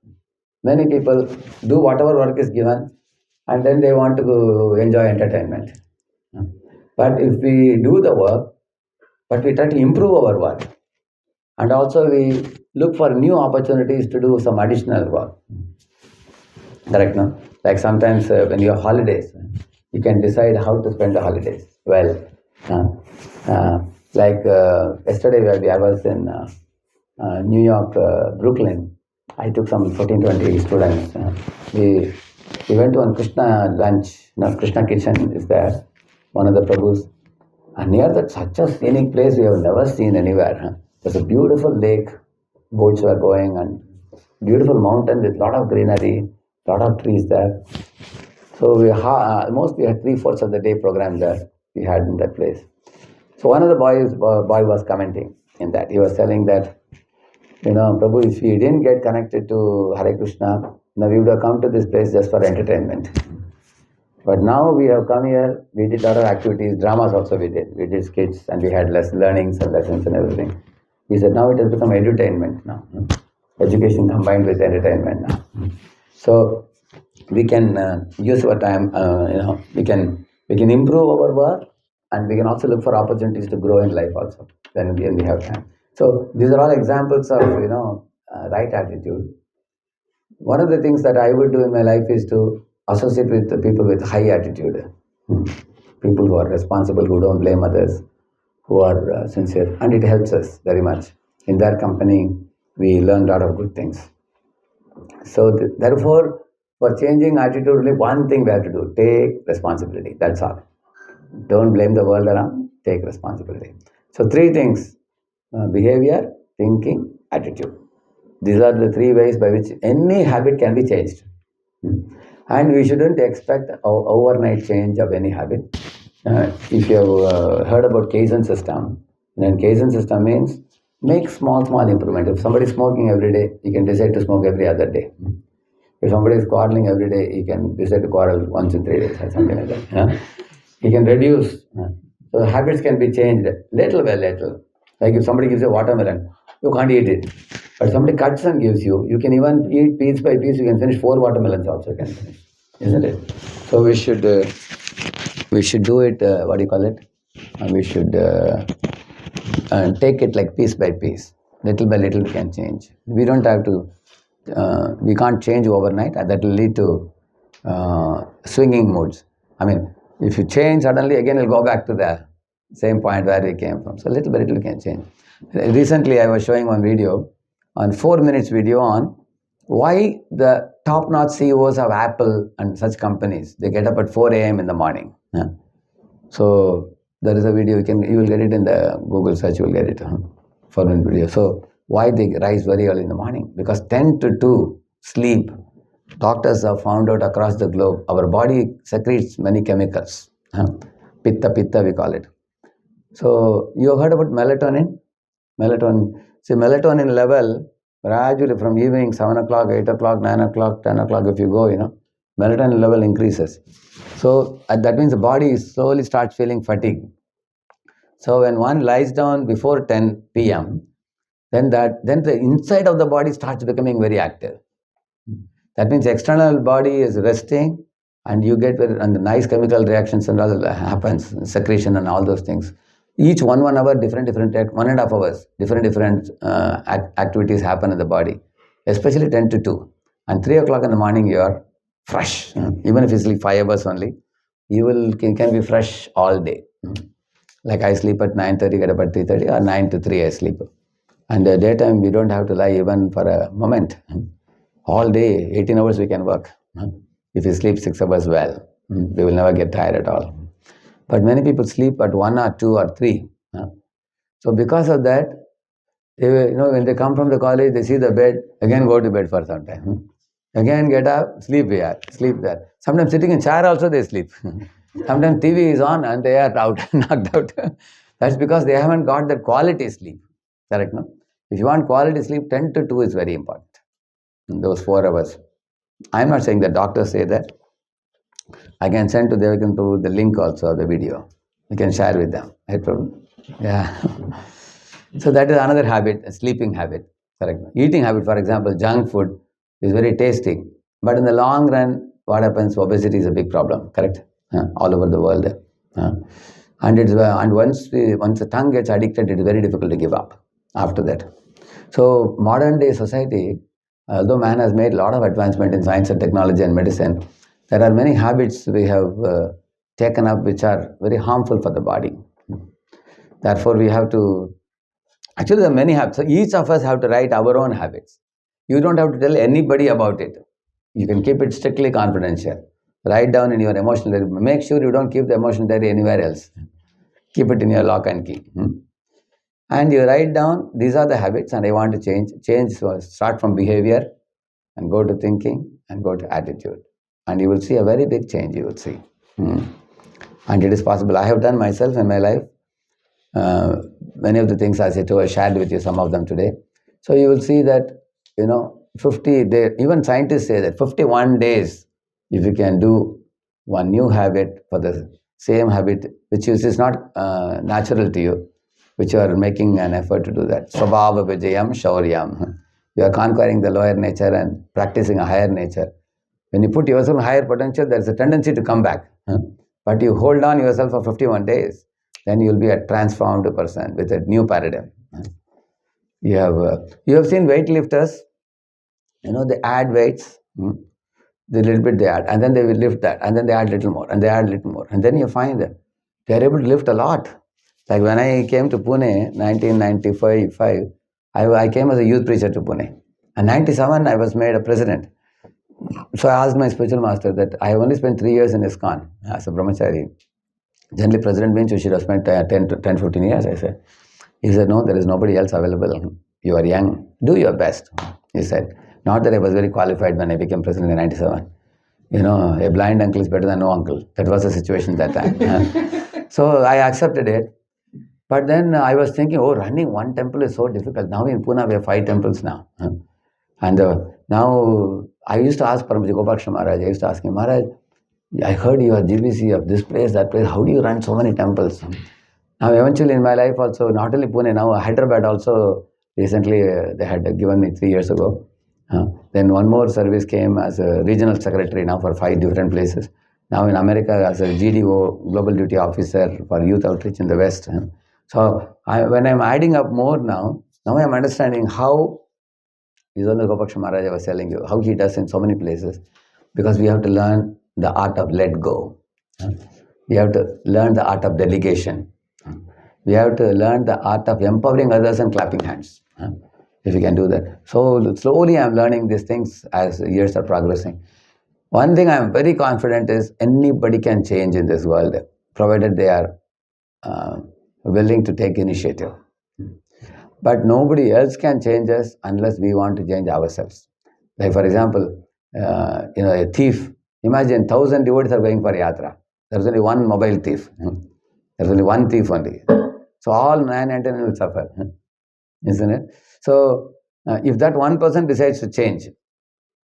Many people do whatever work is given and then they want to enjoy entertainment. But if we do the work, but we try to improve our work, and also we look for new opportunities to do some additional work. Correct, no? Like sometimes when you have holidays, you can decide how to spend the holidays. Well, yesterday I was in New York, Brooklyn. I took some 14-20 students. We went to one Krishna lunch. Krishna kitchen is there, one of the Prabhus. And near that, such a scenic place we have never seen anywhere. There's a beautiful lake, boats were going, and beautiful mountain with lot of greenery, lot of trees there. So we almost we had 3/4 of the day program there we had in that place. So one of the boy was commenting in that. He was telling that, Prabhu, if we didn't get connected to Hare Krishna, now we would have come to this place just for entertainment. But now we have come here, we did a lot of activities, dramas also we did. We did skits and we had learnings and lessons and everything. He said, now it has become edutainment now. Education combined with entertainment now. So we can use our time, we can improve our work, and we can also look for opportunities to grow in life also when we have time. So these are all examples of right attitude. One of the things that I would do in my life is to associate with the people with high attitude. Hmm. People who are responsible, who don't blame others, who are sincere, and it helps us very much. In their company, we learn a lot of good things. So, therefore, for changing attitude, only one thing we have to do: take responsibility. That's all. Don't blame the world around. Take responsibility. So, three things: behavior, thinking, attitude. These are the three ways by which any habit can be changed. Hmm. And we shouldn't expect overnight change of any habit. If you have heard about Kaizen system, then Kaizen system means make small improvement. If somebody is smoking every day, you can decide to smoke every other day. If somebody is quarreling every day, he can decide to quarrel once in 3 days or something like that. Yeah? He can reduce. So habits can be changed little by little. Like if somebody gives you watermelon, you can't eat it. But somebody cuts and gives you, you can even eat piece by piece. You can finish 4 watermelons also. Can finish, isn't it? So we should do it. What do you call it? We should take it like piece by piece, little by little. We can change. We don't have to. We can't change overnight. That will lead to swinging moods. I mean, if you change suddenly, again you'll go back to the same point where we came from. So little by little we can change. Recently, I was showing one video, on 4 minutes video on why the top-notch CEOs of Apple and such companies, they get up at 4 a.m. in the morning. Yeah? So there is a video, you will get it in the Google search, you will get it, 4 minute video. So why they rise very early in the morning? Because 10 to 2 sleep. Doctors have found out across the globe, our body secretes many chemicals. Pitta we call it. So you have heard about melatonin? See, melatonin level gradually from evening 7 o'clock, 8 o'clock, 9 o'clock, 10 o'clock, if you go, melatonin level increases. So that means the body slowly starts feeling fatigue. So when one lies down before 10 p.m., then the inside of the body starts becoming very active. That means external body is resting, and you get and the nice chemical reactions and all happens, secretion and all those things. Each 1 hour, different 1.5 hours, different activities happen in the body, especially 10 to 2. And 3 o'clock in the morning, you are fresh. Even if you sleep 5 hours only, you can be fresh all day. Like I sleep at 9:30, get up at 3:30, or 9 to 3 I sleep. And the daytime, we don't have to lie even for a moment. All day, 18 hours we can work. If you sleep 6 hours well, we will never get tired at all. But many people sleep at 1 or 2 or 3. So because of that, when they come from the college, they see the bed, again go to bed for some time. Again get up, sleep here, sleep there. Sometimes sitting in chair also they sleep. Sometimes TV is on and they are out, knocked out. That's because they haven't got that quality sleep. Correct, no? If you want quality sleep, 10 to 2 is very important. Those 4 hours. I'm not saying that doctors say that. I can send to them the link also of the video. You can share with them. No problem. Yeah. So that is another habit, a sleeping habit. Correct. Eating habit, for example, junk food is very tasty. But in the long run, what happens? Obesity is a big problem. Correct. All over the world. And once the tongue gets addicted, it is very difficult to give up after that. So modern day society, although man has made a lot of advancement in science and technology and medicine, there are many habits we have taken up which are very harmful for the body. Therefore, we have to, actually there are many habits. So each of us have to write our own habits. You don't have to tell anybody about it. You can keep it strictly confidential. Write down in your emotional diary. Make sure you don't keep the emotional diary anywhere else. Keep it in your lock and key. And you write down, these are the habits and I want to change. Start from behavior and go to thinking and go to attitude. And you will see a very big change, you will see. And it is possible. I have done myself in my life. Many of the things I shared with you, some of them today. So you will see that, 50 days, even scientists say that 51 days, if you can do one new habit for the same habit, which is not natural to you, which you are making an effort to do that. Svabhava vijayam shauryam. You are conquering the lower nature and practicing a higher nature. When you put yourself in higher potential, there is a tendency to come back. But you hold on yourself for 51 days, then you will be a transformed person with a new paradigm. You have seen weightlifters, they add weights, the little bit they add, and then they will lift that, and then they add little more, and they add little more, and then you find that they are able to lift a lot. Like when I came to Pune, 1995, I came as a youth preacher to Pune. And 97, I was made a president. So I asked my spiritual master that I have only spent 3 years in ISKCON as a brahmachari. Generally, president means you should have spent 10, 15 years, I said. He said, no, there is nobody else available. You are young. Do your best, he said. Not that I was very qualified when I became president in 97. A blind uncle is better than no uncle. That was the situation that time. So I accepted it. But then I was thinking, running one temple is so difficult. Now in Pune, we have 5 temples now. And now I used to ask Paramahansa Gopal Maharaj, I used to ask him, Maharaj, I heard you are GBC of this place, that place. How do you run so many temples? Now eventually in my life also, not only Pune, now Hyderabad also, recently they had given me 3 years ago. Then one more service came as a regional secretary now for 5 different places. Now in America as a GDO, Global Duty Officer for Youth Outreach in the West. So when I'm adding up more now I'm understanding how Isona Gopaksha Maharaj was telling you, how he does in so many places, because we have to learn the art of let go. We have to learn the art of delegation. We have to learn the art of empowering others and clapping hands. If we can do that. So slowly I'm learning these things as years are progressing. One thing I'm very confident is anybody can change in this world, provided they are willing to take initiative. But nobody else can change us unless we want to change ourselves. Like for example, a thief. Imagine 1,000 devotees are going for yatra. There's only one mobile thief. There's only one thief only. So all 999 will suffer, isn't it? So if that one person decides to change,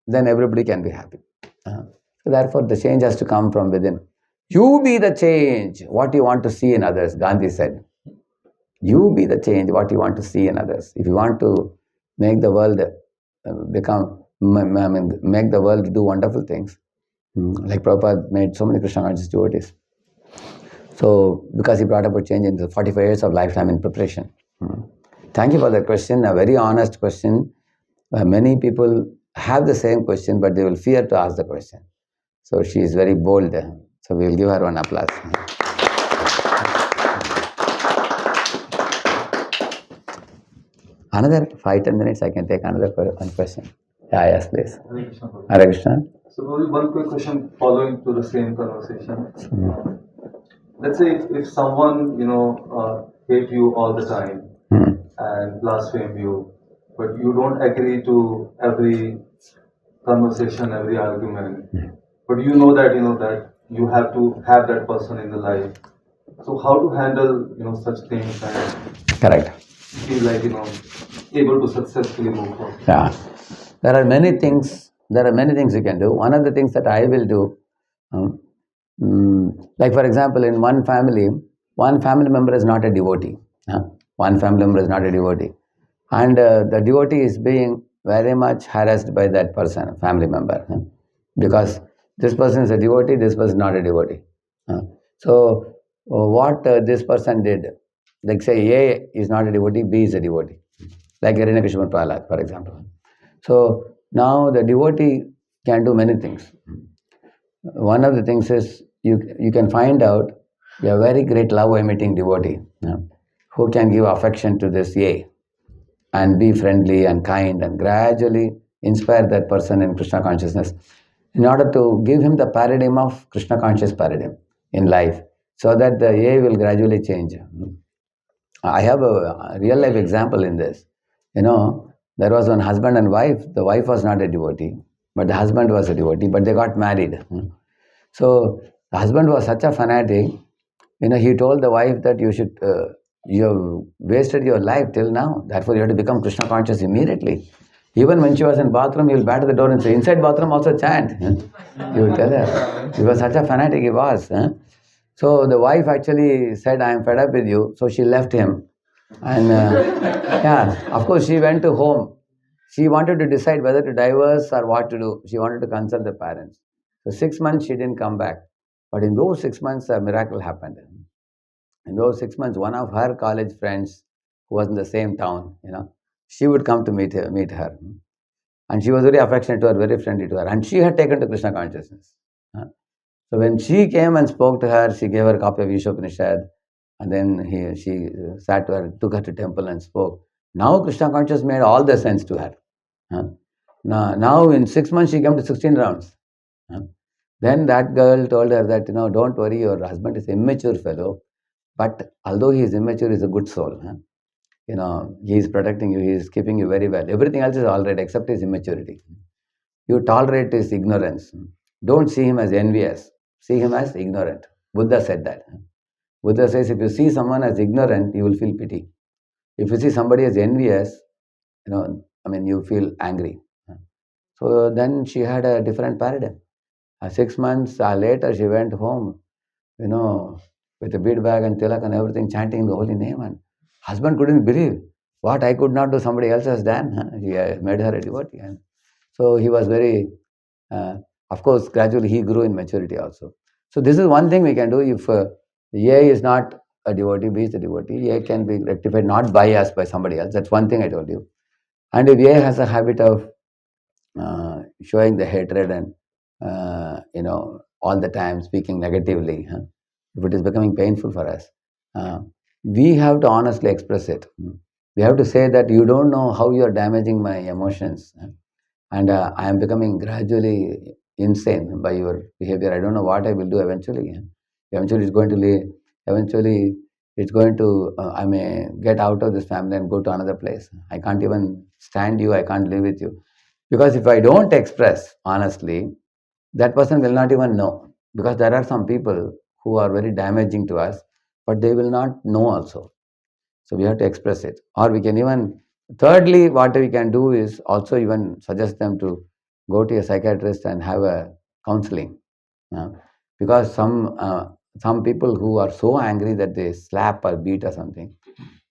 then everybody can be happy. So therefore, the change has to come from within. You be the change, what you want to see in others, Gandhi said. You be the change, what you want to see in others. If you want to make the world make the world do wonderful things, like Prabhupada made so many Krishna conscious devotees. So, because he brought about change in the 45 years of lifetime in preparation. Thank you for that question, a very honest question. Many people have the same question, but they will fear to ask the question. So, she is very bold. So, we will give her one applause. Another 5-10 minutes, I can take another one question. Yeah, yes, please. Hare Krishna. So, one quick question following to the same conversation. Let's say if someone, hate you all the time and blaspheme you, but you don't agree to every conversation, every argument, but you know that you have to have that person in the life. So how to handle, such things and Correct. feel like, able to successfully move forward? Yeah. There are many things you can do. One of the things that I will do, like for example, in one family member is not a devotee. One family member is not a devotee. And the devotee is being very much harassed by that person, family member. Because this person is a devotee, this person is not a devotee. So what this person did, like say A is not a devotee, B is a devotee. Like Hiranyakashipu and Prahlad, for example. So now the devotee can do many things. One of the things is you can find out a very great love-emitting devotee who can give affection to this A and be friendly and kind and gradually inspire that person in Krishna consciousness in order to give him the paradigm of Krishna conscious paradigm in life so that the A will gradually change. I have a real life example in this. There was one husband and wife. The wife was not a devotee, but the husband was a devotee, but they got married. So the husband was such a fanatic, he told the wife that you have wasted your life till now, therefore you have to become Krishna conscious immediately. Even when she was in bathroom, he will bat at the door and say, inside bathroom also chant. He would tell her. He was such a fanatic he was. So the wife actually said, I am fed up with you. So she left him. And of course she went to home. she wanted to decide whether to divorce or what to do. She wanted to consult the parents. So 6 months she didn't come back. But in those 6 months, a miracle happened. In those 6 months, one of her college friends who was in the same town, she would come to meet her. And she was very affectionate to her, very friendly to her. And she had taken to Krishna consciousness. So when she came and spoke to her, she gave her a copy of Ishopanishad. And then she sat to her, took her to temple and spoke. Now Krishna consciousness made all the sense to her. Now in 6 months, she came to 16 rounds. Then that girl told her that, don't worry, your husband is an immature fellow. But although he is immature, he is a good soul. He is protecting you, he is keeping you very well. Everything else is all right except his immaturity. You tolerate his ignorance. Don't see him as envious. See him as ignorant. Buddha said that. Buddha says if you see someone as ignorant, you will feel pity. If you see somebody as envious, you feel angry. So then she had a different paradigm. 6 months later, she went home, with a bead bag and tilak and everything, chanting the holy name. And husband couldn't believe what I could not do, somebody else has done. He made her a devotee. And so he was very, of course, gradually he grew in maturity also. So this is one thing we can do. If A is not a devotee, B is a devotee, A can be rectified not by us, by somebody else. That's one thing I told you. And if A has a habit of showing the hatred and, all the time speaking negatively, if it is becoming painful for us, we have to honestly express it. We have to say that you don't know how you are damaging my emotions, and I am becoming gradually insane by your behavior. I don't know what I will do eventually. Eventually, it's going to lead. Eventually, it's going to. I may get out of this family and go to another place. I can't even stand you. I can't live with you, because if I don't express honestly, that person will not even know. Because there are some people who are very damaging to us, but they will not know also. So we have to express it. Or we can even, thirdly, what we can do is also even suggest them to go to a psychiatrist and have a counseling. Because some people who are so angry that they slap or beat or something,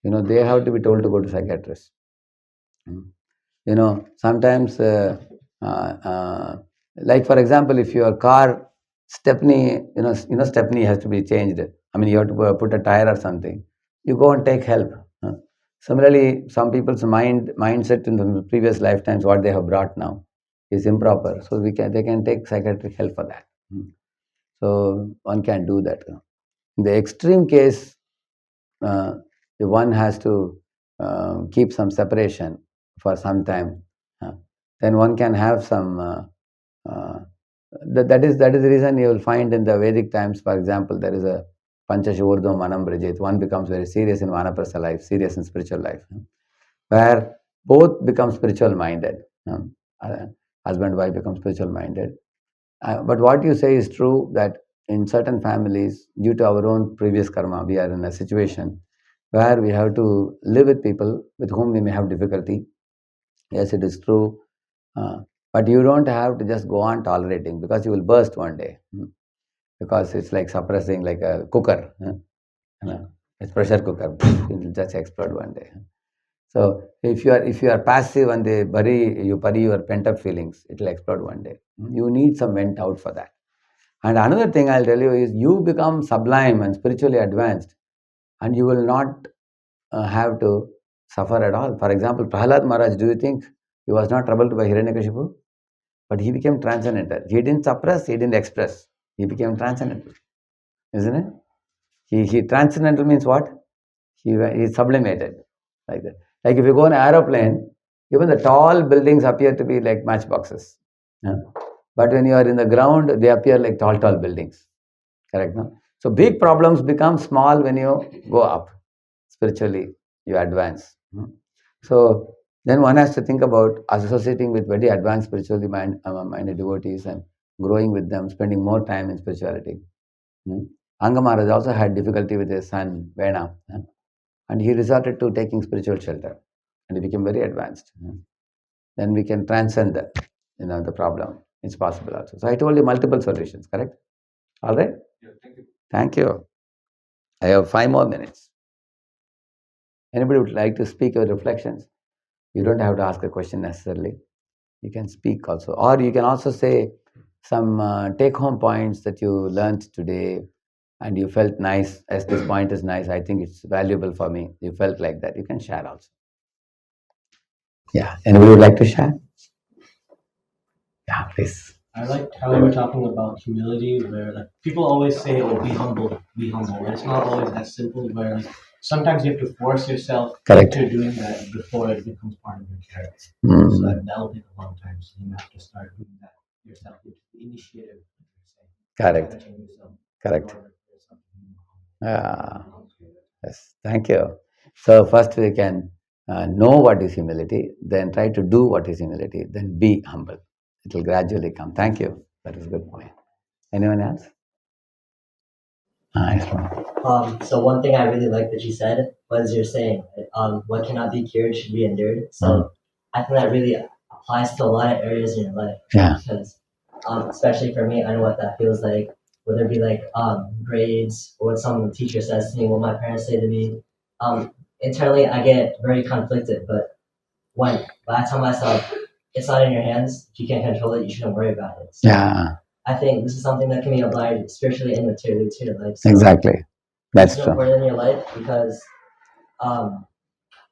they have to be told to go to psychiatrist. Sometimes, like for example, if your car stepney, stepney has to be changed. You have to put a tire or something. You go and take help. Similarly, some people's mindset in the previous lifetimes, what they have brought now, is improper. So they can take psychiatric help for that. So one can do that. In the extreme case, if one has to keep some separation for some time, then one can have some. That is the reason you will find in the Vedic times, for example, there is a Panchashurdham Manam Brajit. One becomes very serious in Vanaprastha life, serious in spiritual life, where both become spiritual minded. Husband and wife become spiritual minded. But what you say is true, that in certain families, due to our own previous karma, we are in a situation where we have to live with people with whom we may have difficulty. Yes, it is true. But you don't have to just go on tolerating, because you will burst one day. Because it's like suppressing like a cooker. It's pressure cooker. It will just explode one day. So if you are passive and you bury your pent up feelings, it will explode one day. You need some vent out for that. And another thing I'll tell you is, you become sublime and spiritually advanced, and you will not have to suffer at all. For example, Prahlad Maharaj, do you think he was not troubled by Hiranyakashipu? But he became transcendental. He didn't suppress, he didn't express. He became transcendental. Isn't it? He transcendental means what? He sublimated. Like that. Like if you go on an aeroplane, even the tall buildings appear to be like matchboxes. But when you are in the ground, they appear like tall buildings. Correct? No? So big problems become small when you go up. Spiritually, you advance. So then one has to think about associating with very advanced spiritually minded devotees and growing with them, spending more time in spirituality. Anga Maharaj also had difficulty with his son Vena, and he resorted to taking spiritual shelter, and he became very advanced. Then we can transcend the problem. It's possible also. So I told you multiple solutions, correct? All right? Yeah, thank you. Thank you. I have 5 more minutes. Anybody would like to speak your reflections? You don't have to ask a question necessarily. You can speak also, or you can also say some take-home points that you learned today, and you felt nice. As this point is nice, I think it's valuable for me. You felt like that. You can share also. Yeah. Anybody would like to share? Yeah, please. I liked how you were talking about humility, where like people always say, "Oh, be humble, be humble." And it's not always that simple. Where like sometimes you have to force yourself Correct. into doing that before it becomes part of your character. Mm. So that'll take a long time. So you have to start doing that yourself. The initiative. Correct. Touching yourself. Correct. Yes. Thank you. So first we can know what is humility, then try to do what is humility, then be humble. It will gradually come. Thank you. That is a good point. Anyone else? Nice one. So one thing I really like that you said was you're saying, what cannot be cured should be endured. So I think that really applies to a lot of areas in your life. Yeah. Because, especially for me, I know what that feels like. Whether it be like grades or what some teacher says to me, what my parents say to me. Internally, I get very conflicted. But when I tell myself, it's not in your hands, if you can't control it, you shouldn't worry about it. So, Yeah. I think this is something that can be applied spiritually and materially to your life. So Exactly. That's it's true. important in your life because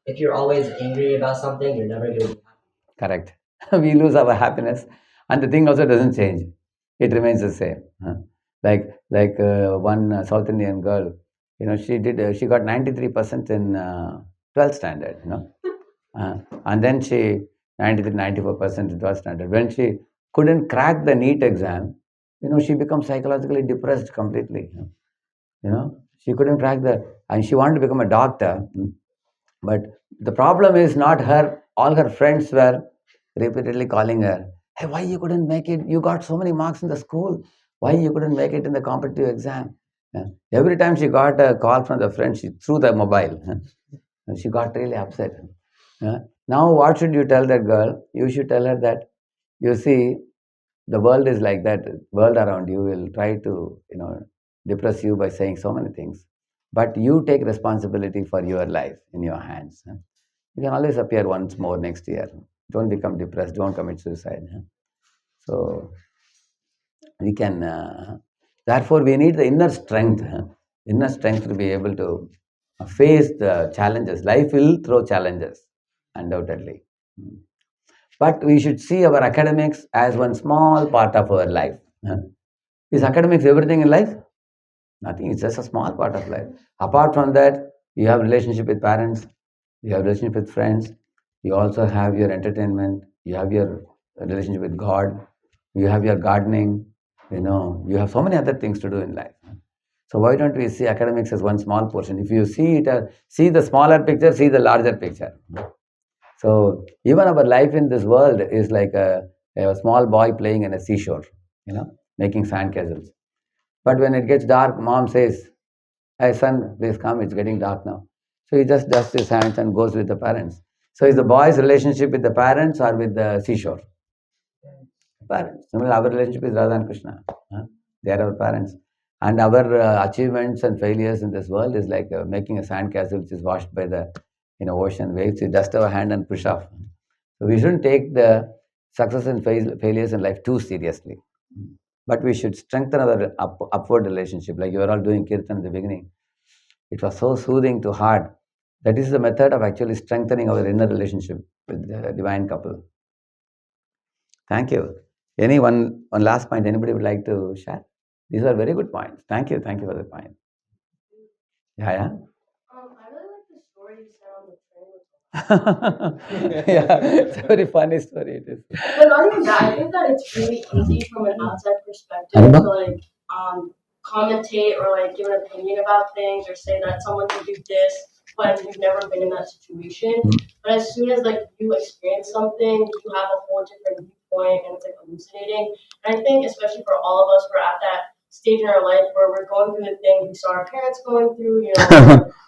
if you're always angry about something, you're never going to be happy. Correct. We lose our happiness, and the thing also doesn't change. It remains the same. Like one South Indian girl, she got 93% in 12th standard, and then she 93, 94% in 12th standard. When she couldn't crack the NEET exam, she becomes psychologically depressed completely. She couldn't crack and she wanted to become a doctor. But the problem is not her. All her friends were repeatedly calling her, "Hey, why you couldn't make it? You got so many marks in the school. Why you couldn't make it in the competitive exam?" Yeah. Every time she got a call from the friend, she threw the mobile. And she got really upset. Yeah. Now, what should you tell that girl? You should tell her that, you see, the world is like that. World around you will try to, depress you by saying so many things. But you take responsibility for your life in your hands. You can always appear once more next year. Don't become depressed. Don't commit suicide. So we can. Therefore, we need the inner strength to be able to face the challenges. Life will throw challenges, undoubtedly. But we should see our academics as one small part of our life. Is academics everything in life? Nothing. It's just a small part of life. Apart from that, you have relationship with parents, you have relationship with friends, you also have your entertainment, you have your relationship with God, you have your gardening, you have so many other things to do in life. So why don't we see academics as one small portion? If you see it, see the smaller picture, see the larger picture. So even our life in this world is like a small boy playing in a seashore, making sandcastles. But when it gets dark, mom says, "Hey son, please come, it's getting dark now." So he just dusts his hands and goes with the parents. So is the boy's relationship with the parents or with the seashore? Parents. Similarly, our relationship is Radha and Krishna. They are our parents. And our achievements and failures in this world is like making a sandcastle which is washed by the ocean waves. We dust our hand and push off. So we shouldn't take the success and failures in life too seriously. But we should strengthen our upward relationship. Like you were all doing kirtan in the beginning. It was so soothing to heart. That is the method of actually strengthening our inner relationship with the divine couple. Thank you. Any one last point anybody would like to share? These are very good points. Thank you. Thank you for the point. Yeah. I really like the story you said on the train. Yeah, it's a very funny story. It is. But not even that, I think that it's really easy from an outside perspective to like commentate or like give an opinion about things or say that someone can do this when you've never been in that situation. But as soon as like you experience something, you have a whole different viewpoint and it's like elucidating. And I think especially for all of us, we're at that stage in our life where we're going through the things we saw our parents going through,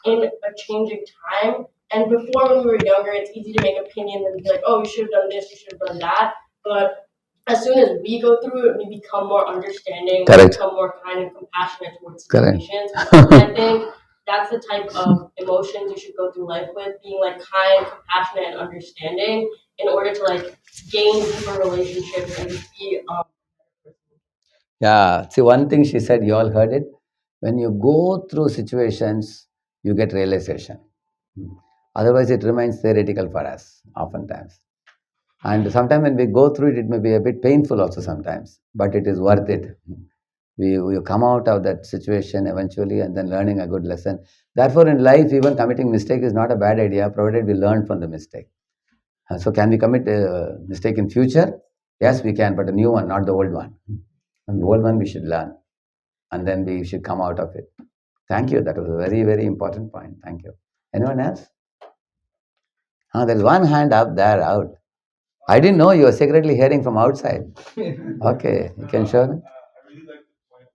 in a changing time. And before, when we were younger, it's easy to make opinions and be like, "Oh, you should have done this, you should have done that." But as soon as we go through it, we become more understanding, we become more kind and compassionate towards situations. And I think that's the type of emotions you should go through life with, being like kind, compassionate, and understanding in order to like gain deeper relationships and be Yeah, see, one thing she said, you all heard it. When you go through situations, you get realization. Otherwise, it remains theoretical for us, oftentimes. And sometimes when we go through it, it may be a bit painful also sometimes, but it is worth it. We come out of that situation eventually and then learning a good lesson. Therefore, in life, even committing mistake is not a bad idea, provided we learn from the mistake. So, can we commit a mistake in future? Yes, we can, but a new one, not the old one. And the old one we should learn, and then we should come out of it. Thank you. That was a very, very important point. Thank you. Anyone else? There's one hand up there, out. I didn't know you were secretly hearing from outside. Okay, you can show me. I really like the point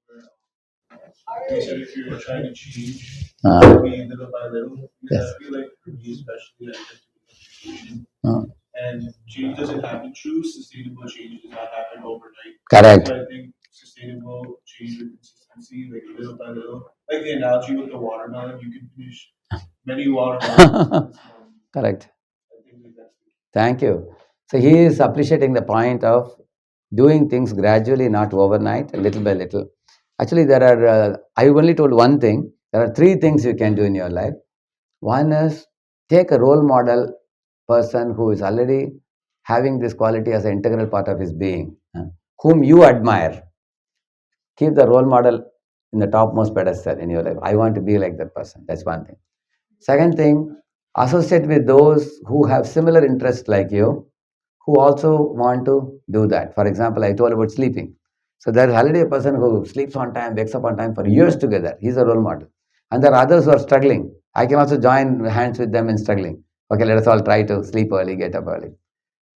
where you said if you're trying to change, maybe little by little, because Yes. I feel like for me especially, I tend to become impatient. Uh, And change doesn't happen. True sustainable change does not happen overnight. Correct. So I think sustainable change with consistency, like little by little, like the analogy with the watermelon, you can finish many watermelons. Correct. I think that that's the Thank you. So he is appreciating the point of doing things gradually, not overnight, little by little. Actually, there are, I only told one thing. There are three things you can do in your life. One is take a role model person who is already having this quality as an integral part of his being, whom you admire. Keep the role model in the topmost pedestal in your life. I want to be like that person. That's one thing. Second thing, associate with those who have similar interests like you, who also want to do that. For example, I told about sleeping. So there is already a person who sleeps on time, wakes up on time for years together. He's a role model. And there are others who are struggling. I can also join hands with them in struggling. Okay, let us all try to sleep early, get up early.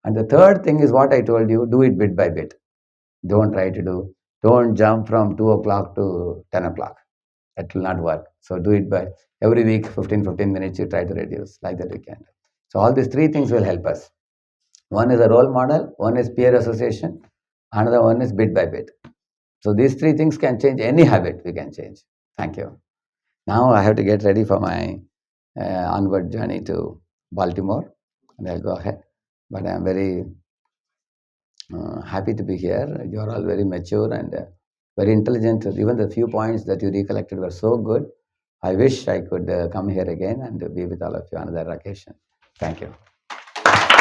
And the third thing is what I told you, do it bit by bit. Don't jump from 2 o'clock to 10 o'clock. That will not work. So do it by every week, 15 minutes, you try to reduce like that we can. So all these three things will help us. One is a role model, one is peer association, another one is bit by bit. So these three things can change any habit we can change. Thank you. Now I have to get ready for my onward journey to Baltimore, and I'll go ahead. But I'm very happy to be here. You are all very mature and very intelligent. Even the few points that you recollected were so good. I wish I could come here again and be with all of you on another occasion. Thank you.